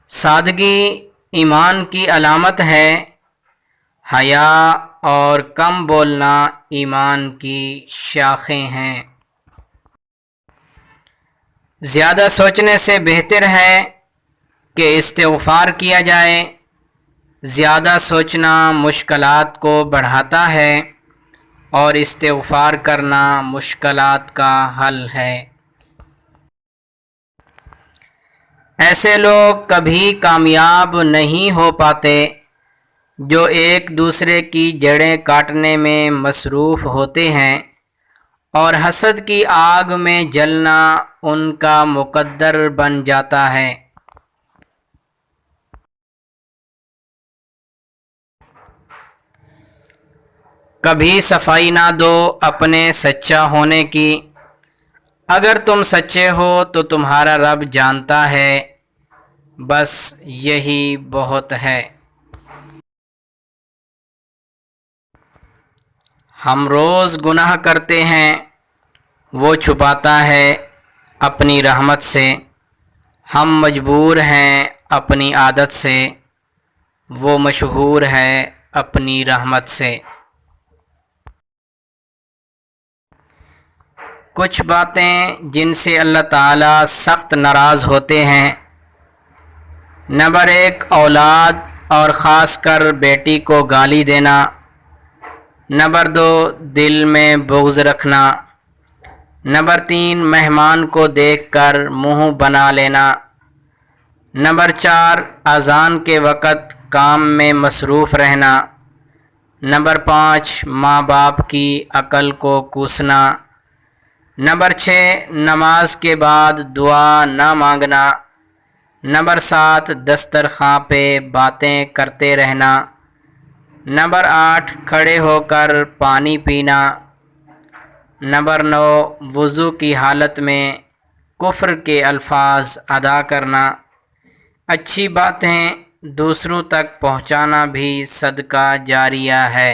سادگی ایمان کی علامت ہے، حیا اور کم بولنا ایمان کی شاخیں ہیں۔ زیادہ سوچنے سے بہتر ہے کہ استغفار کیا جائے۔ زیادہ سوچنا مشکلات کو بڑھاتا ہے اور استغفار کرنا مشکلات کا حل ہے۔ ایسے لوگ کبھی کامیاب نہیں ہو پاتے جو ایک دوسرے کی جڑیں کاٹنے میں مصروف ہوتے ہیں، اور حسد کی آگ میں جلنا ان کا مقدر بن جاتا ہے۔ کبھی صفائی نہ دو اپنے سچا ہونے کی، اگر تم سچے ہو تو تمہارا رب جانتا ہے، بس یہی بہت ہے۔ ہم روز گناہ کرتے ہیں، وہ چھپاتا ہے اپنی رحمت سے۔ ہم مجبور ہیں اپنی عادت سے، وہ مشہور ہے اپنی رحمت سے۔ کچھ باتیں جن سے اللہ تعالیٰ سخت ناراض ہوتے ہیں: نمبر 1، اولاد اور خاص کر بیٹی کو گالی دینا۔ نمبر 2، دل میں بغض رکھنا۔ نمبر 3، مہمان کو دیکھ کر منہ بنا لینا۔ نمبر 4، اذان کے وقت کام میں مصروف رہنا۔ نمبر 5، ماں باپ کی عقل کو کوسنا۔ نمبر 6، نماز کے بعد دعا نہ مانگنا۔ نمبر 7، دسترخوان پہ باتیں کرتے رہنا۔ نمبر 8، کھڑے ہو کر پانی پینا۔ نمبر 9، وضو کی حالت میں کفر کے الفاظ ادا کرنا۔ اچھی باتیں دوسروں تک پہنچانا بھی صدقہ جاریہ ہے۔